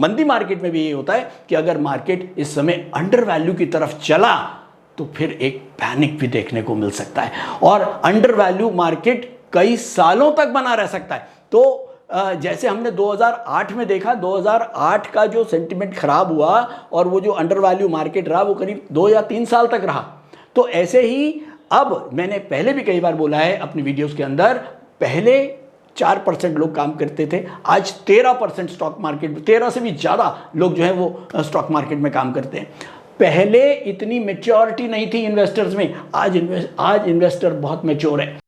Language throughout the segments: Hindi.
मंदी मार्केट में भी ये होता है कि अगर मार्केट इस समय अंडर वैल्यू की तरफ चला तो फिर एक पैनिक भी देखने को मिल सकता है और अंडर वैल्यू मार्केट कई सालों तक बना रह सकता है। तो जैसे हमने 2008 में देखा, 2008 का जो सेंटिमेंट खराब हुआ और वो जो अंडर वैल्यू मार्केट रहा वो करीब 2 या 3 साल तक रहा। तो ऐसे ही अब मैंने पहले भी कई बार बोला है अपनी वीडियोस के अंदर, पहले 4% लोग काम करते थे, आज 13% स्टॉक मार्केट, 13 से भी ज़्यादा लोग जो है वो स्टॉक मार्केट में काम करते हैं। पहले इतनी मैच्योरिटी नहीं थी इन्वेस्टर्स में, आज इन्वेस्टर बहुत मैच्योर है।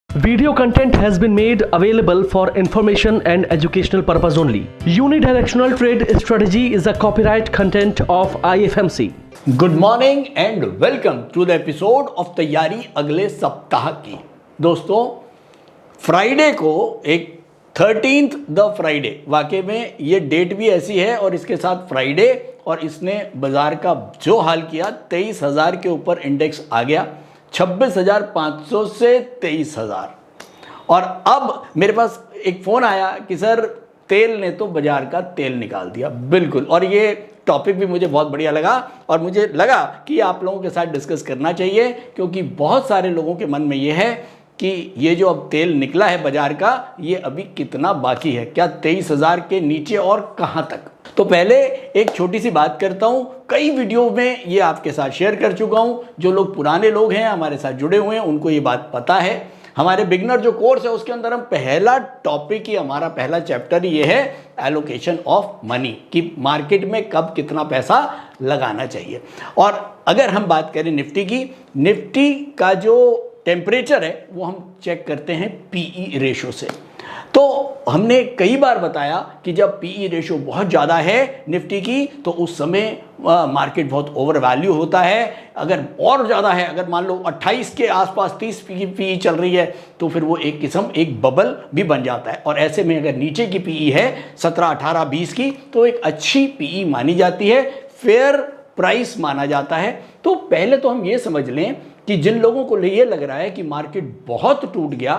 Video content has been made available for information and educational purpose only. Unidirectional trade strategy is a copyright content of IFMC. Good morning and welcome to the episode of तैयारी अगले सप्ताह की। दोस्तों, फ्राइडे को एक 13th द फ्राइडे, वाकई में ये डेट भी ऐसी है और इसके साथ फ्राइडे, और इसने बाजार का जो हाल किया, 23,000 के ऊपर इंडेक्स आ गया, 26,500 से 23,000। और अब मेरे पास एक फ़ोन आया कि सर तेल ने तो बाजार का तेल निकाल दिया। बिल्कुल, और ये टॉपिक भी मुझे बहुत बढ़िया लगा और मुझे लगा कि आप लोगों के साथ डिस्कस करना चाहिए, क्योंकि बहुत सारे लोगों के मन में ये है कि ये जो अब तेल निकला है बाजार का, ये अभी कितना बाकी है, क्या 23,000 के नीचे और कहाँ तक। तो पहले एक छोटी सी बात करता हूँ, कई वीडियो में ये आपके साथ शेयर कर चुका हूँ। जो लोग पुराने लोग हैं, हमारे साथ जुड़े हुए हैं, उनको ये बात पता है। हमारे बिगनर जो कोर्स है उसके अंदर हम पहला टॉपिक ही, हमारा पहला चैप्टर ये है एलोकेशन ऑफ मनी, कि मार्केट में कब कितना पैसा लगाना चाहिए। और अगर हम बात करें निफ्टी की, निफ्टी का जो टेम्परेचर है वो हम चेक करते हैं पीई रेशो से। तो हमने कई बार बताया कि जब पीई रेशो बहुत ज़्यादा है निफ्टी की, तो उस समय मार्केट बहुत ओवर वैल्यू होता है। अगर और ज़्यादा है, अगर मान लो 28 के आसपास 30 पीई चल रही है, तो फिर वो एक किस्म, एक बबल भी बन जाता है। और ऐसे में अगर नीचे की पीई है 17, 18, 20 की, तो एक अच्छी पीई मानी जाती है, फेयर प्राइस माना जाता है। तो पहले तो हम ये समझ लें कि जिन लोगों को ये लग रहा है कि मार्केट बहुत टूट गया,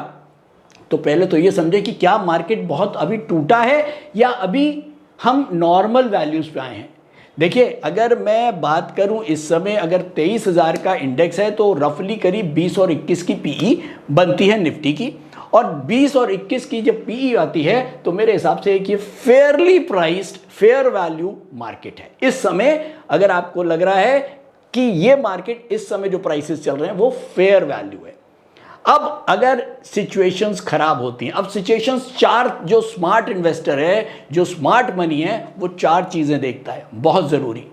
तो पहले तो ये समझे कि क्या मार्केट बहुत अभी टूटा है या अभी हम नॉर्मल वैल्यूज़ पे आए हैं। देखिए, अगर मैं बात करूं इस समय, अगर 23,000 का इंडेक्स है तो रफली करीब 20 और 21 की पीई बनती है निफ्टी की, और 20 और 21 की जब पीई आती है तो मेरे हिसाब से एक ये Fairlie priced, fair value market है। इस समय अगर आपको लग रहा है कि ये मार्केट इस समय जो प्राइसेस चल रहे हैं वो फेयर वैल्यू है। अब अगर सिचुएशंस खराब होती हैं, अब सिचुएशंस, चार, जो स्मार्ट इन्वेस्टर है, जो स्मार्ट मनी है, वो 4 चीज़ें देखता है, बहुत ज़रूरी।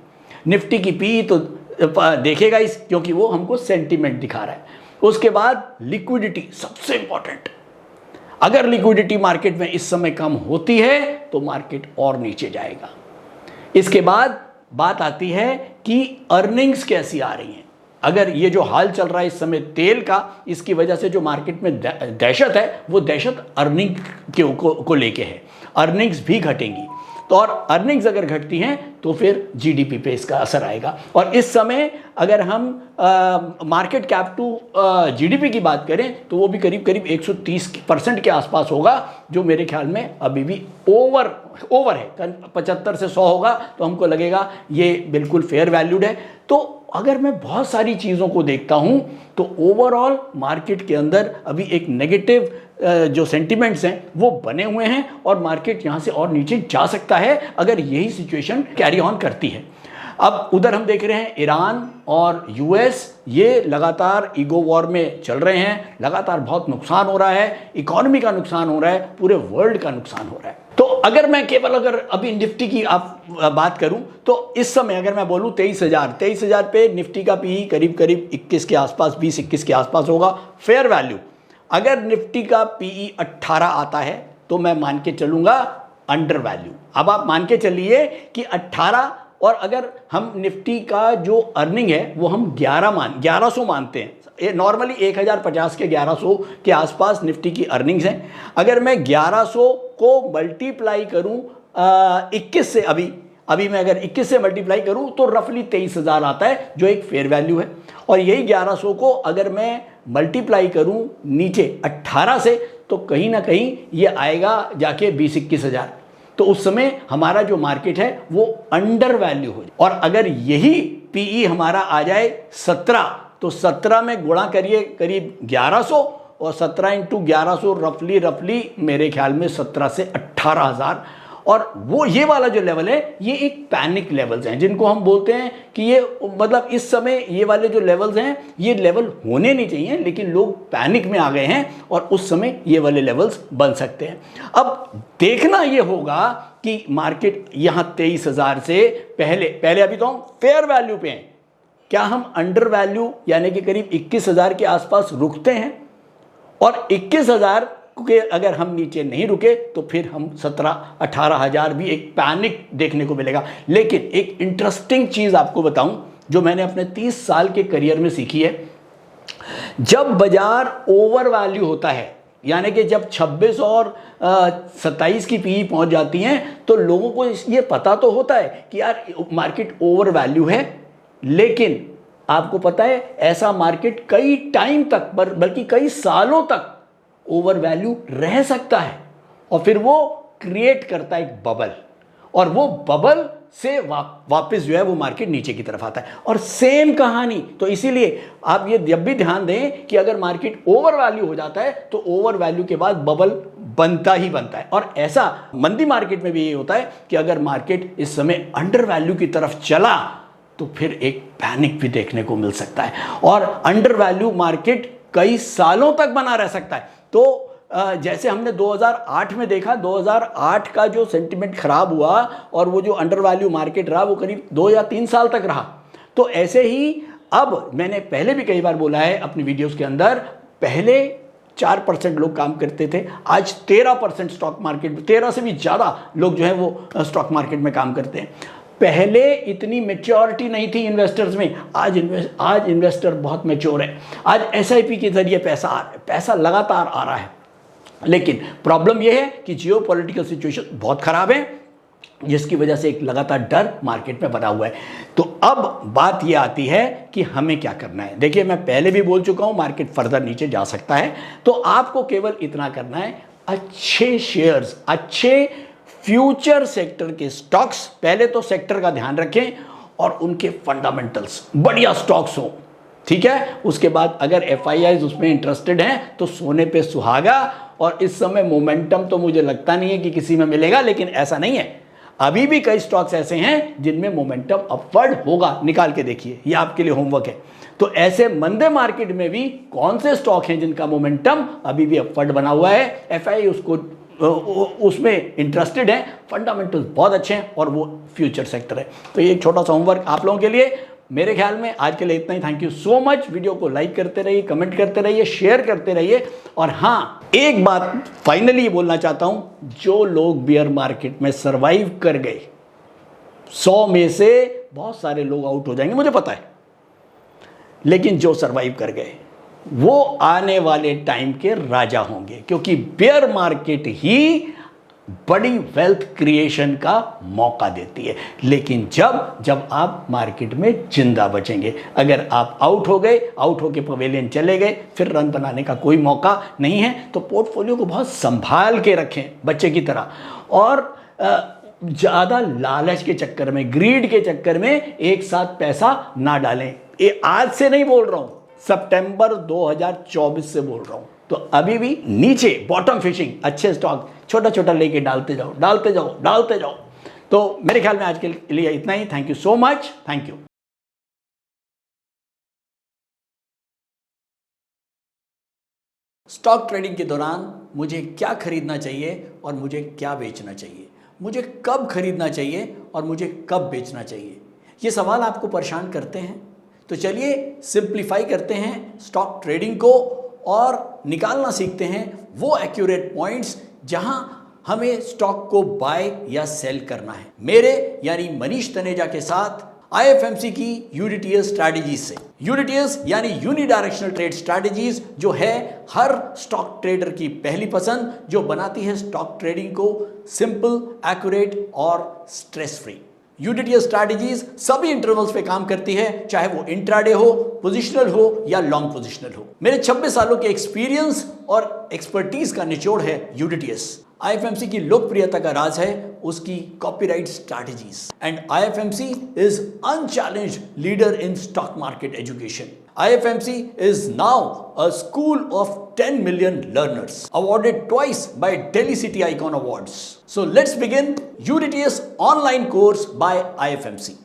निफ्टी की पी तो देखेगा इस, क्योंकि वो हमको सेंटीमेंट दिखा रहा है। उसके बाद लिक्विडिटी, सबसे इंपॉर्टेंट। अगर लिक्विडिटी मार्केट में इस समय कम होती है तो मार्केट और नीचे जाएगा। इसके बाद बात आती है कि अर्निंग्स कैसी आ रही हैं। अगर ये जो हाल चल रहा है इस समय तेल का, इसकी वजह से जो मार्केट में दहशत है, वो दहशत अर्निंग को लेके है। अर्निंग्स भी घटेंगी, तो और अर्निंग्स अगर घटती हैं तो फिर जीडीपी पे इसका असर आएगा। और इस समय अगर हम मार्केट कैप टू जीडीपी की बात करें तो वो भी करीब करीब 130% के आसपास होगा, जो मेरे ख्याल में अभी भी ओवर है। 75 से 100 होगा तो हमको लगेगा ये बिल्कुल फेयर वैल्यूड है। तो अगर मैं बहुत सारी चीज़ों को देखता हूं तो ओवरऑल मार्केट के अंदर अभी एक नेगेटिव जो सेंटिमेंट्स हैं वो बने हुए हैं, और मार्केट यहां से और नीचे जा सकता है अगर यही सिचुएशन कैरी ऑन करती है। अब उधर हम देख रहे हैं ईरान और यूएस, ये लगातार ईगो वॉर में चल रहे हैं, लगातार बहुत नुकसान हो रहा है, इकोनॉमी का नुकसान हो रहा है, पूरे वर्ल्ड का नुकसान हो रहा है। तो अगर मैं केवल अगर अभी निफ्टी की आप बात करूं तो इस समय अगर मैं बोलूं 23,000 पे निफ्टी का पी करीब करीब 21 के आसपास, 20-21 के आसपास होगा, फेयर वैल्यू। अगर निफ्टी का पीई 18 आता है तो मैं मान के चलूंगा अंडर वैल्यू। अब आप मान के चलिए कि 18, और अगर हम निफ्टी का जो अर्निंग है वो हम 1100 मानते हैं, नॉर्मली 1050 के 1100 के आसपास निफ्टी की अर्निंग्स हैं। अगर मैं 1100 को मल्टीप्लाई करूं 21 से, अभी मैं अगर 21 से मल्टीप्लाई करूं तो रफली 23,000 आता है, जो एक फेयर वैल्यू है। और यही 1100 को अगर मैं मल्टीप्लाई करूं नीचे 18 से तो कहीं ना कहीं ये आएगा जाके 20-21 हज़ार। तो उस समय हमारा जो मार्केट है वो अंडर वैल्यू हो जाए। और अगर यही पीई हमारा आ जाए 17 तो 17 में गुणा करिए करीब 1100 और 17 इंटू 1100 रफली मेरे ख्याल में 17 से 18,000। और वो ये वाला जो लेवल है ये एक पैनिक लेवल्स हैं जिनको हम बोलते हैं कि ये मतलब इस समय ये वाले जो लेवल्स हैं ये लेवल होने नहीं चाहिए, लेकिन लोग पैनिक में आ गए हैं और उस समय ये वाले लेवल्स बन सकते हैं। अब देखना ये होगा कि मार्केट यहाँ 23,000 से पहले अभी तो हम फेयर वैल्यू पे हैं, क्या हम अंडर वैल्यू यानी कि करीब 21,000 के आसपास रुकते हैं, और 21,000 के अगर हम नीचे नहीं रुके तो फिर हम 17-18 हज़ार भी एक पैनिक देखने को मिलेगा। लेकिन एक इंटरेस्टिंग चीज़ आपको बताऊं जो मैंने अपने 30 साल के करियर में सीखी है, जब बाजार ओवर वैल्यू होता है यानी कि जब 26 और 27 की पीई पहुंच जाती हैं तो लोगों को ये पता तो होता है कि यार मार्केट ओवर वैल्यू है, लेकिन आपको पता है ऐसा मार्केट कई टाइम तक बल्कि कई सालों तक ओवर वैल्यू रह सकता है और फिर वो क्रिएट करता है एक बबल, और वो बबल से वापस जो है वो मार्केट नीचे की तरफ आता है। और सेम कहानी, तो इसीलिए आप ये जब भी ध्यान दें कि अगर मार्केट ओवर वैल्यू हो जाता है तो ओवर वैल्यू के बाद बबल बनता ही बनता है। और ऐसा मंदी मार्केट में भी ये होता है कि अगर मार्केट इस समय अंडर वैल्यू की तरफ चला तो फिर एक पैनिक भी देखने को मिल सकता है, और अंडर वैल्यू मार्केट कई सालों तक बना रह सकता है। तो जैसे हमने 2008 में देखा, 2008 का जो सेंटिमेंट खराब हुआ और वो जो अंडर वैल्यू मार्केट रहा वो करीब 2 या 3 साल तक रहा। तो ऐसे ही अब मैंने पहले भी कई बार बोला है अपनी वीडियोस के अंदर, पहले 4% लोग काम करते थे, आज 13% स्टॉक मार्केट, 13 से भी ज़्यादा लोग जो है वो स्टॉक मार्केट में काम करते हैं। पहले इतनी मैच्योरिटी नहीं थी इन्वेस्टर्स में, आज इन्वेस्टर बहुत मैच्योर है। आज एसआईपी के जरिए पैसा लगातार आ रहा है। लेकिन प्रॉब्लम यह है कि जियोपॉलिटिकल सिचुएशन बहुत खराब है जिसकी वजह से एक लगातार डर मार्केट में बना हुआ है। तो अब बात यह आती है कि हमें क्या करना है। देखिए मैं पहले भी बोल चुका हूं मार्केट फर्दर नीचे जा सकता है, तो आपको केवल इतना करना है, अच्छे शेयर्स, अच्छे फ्यूचर सेक्टर के स्टॉक्स, पहले तो सेक्टर का ध्यान रखें और उनके फंडामेंटल्स बढ़िया स्टॉक्स हो, ठीक है। उसके बाद अगर एफआईआईज उसमें इंटरेस्टेड हैं तो सोने पे सुहागा। और इस समय मोमेंटम तो मुझे लगता नहीं है कि किसी में मिलेगा, लेकिन ऐसा नहीं है, अभी भी कई स्टॉक्स ऐसे हैं जिनमें मोमेंटम अपवर्ड होगा, निकाल के देखिए, ये आपके लिए होमवर्क है। तो ऐसे मंदे मार्केट में भी कौन से स्टॉक हैं जिनका मोमेंटम अभी भी अपवर्ड बना हुआ है, एफआईआई उसमें इंटरेस्टेड है, फंडामेंटल्स बहुत अच्छे हैं और वो फ्यूचर सेक्टर है। तो ये एक छोटा सा होमवर्क आप लोगों के लिए। मेरे ख्याल में आज के लिए इतना ही। Thank you so much. Video को लाइक करते रहिए, कमेंट करते रहिए, शेयर करते रहिए। और हाँ, एक बात फाइनली बोलना चाहता हूं, जो लोग बियर मार्केट में सरवाइव कर गए, 100 में से बहुत सारे लोग आउट हो जाएंगे मुझे पता है, लेकिन जो सरवाइव कर गए वो आने वाले टाइम के राजा होंगे, क्योंकि बेयर मार्केट ही बड़ी वेल्थ क्रिएशन का मौका देती है। लेकिन जब आप मार्केट में जिंदा बचेंगे, अगर आप आउट हो गए, आउट होके पवेलियन चले गए, फिर रन बनाने का कोई मौका नहीं है। तो पोर्टफोलियो को बहुत संभाल के रखें बच्चे की तरह, और ज़्यादा लालच के चक्कर में, ग्रीड के चक्कर में एक साथ पैसा ना डालें। ये आज से नहीं बोल रहा हूँ, सितंबर 2024 से बोल रहा हूं। तो अभी भी नीचे बॉटम फिशिंग, अच्छे स्टॉक छोटा छोटा लेके डालते जाओ। तो मेरे ख्याल में आज के लिए इतना ही। Thank you so much. Thank you. Stock trading के दौरान मुझे क्या खरीदना चाहिए और मुझे क्या बेचना चाहिए, मुझे कब खरीदना चाहिए और मुझे कब बेचना चाहिए, ये सवाल आपको परेशान करते हैं। तो चलिए सिंप्लीफाई करते हैं स्टॉक ट्रेडिंग को और निकालना सीखते हैं वो एक्यूरेट पॉइंट्स जहां हमें स्टॉक को बाय या सेल करना है, मेरे यानी मनीष तनेजा के साथ आईएफएमसी की यूनिटीएस स्ट्रैटेजीज से। यूनिटीएस यानी यूनिडायरेक्शनल ट्रेड स्ट्रैटेजीज, जो है हर स्टॉक ट्रेडर की पहली पसंद, जो बनाती है स्टॉक ट्रेडिंग को सिंपल, एक्यूरेट और स्ट्रेस फ्री। यूडीटीएस स्ट्रैटेजीज सभी इंटरवल्स पे काम करती है, चाहे वो इंट्राडे हो, पोजिशनल हो या लॉन्ग पोजिशनल हो। मेरे 26 सालों के एक्सपीरियंस और एक्सपर्टीज का निचोड़ है यूडीटीएस। आईएफएमसी की लोकप्रियता का राज है उसकी copyright strategies and IFMC is unchallenged leader in stock market education. IFMC is now a school of 10 million learners, awarded twice by Delhi City Icon Awards. So let's begin UDTS online course by IFMC.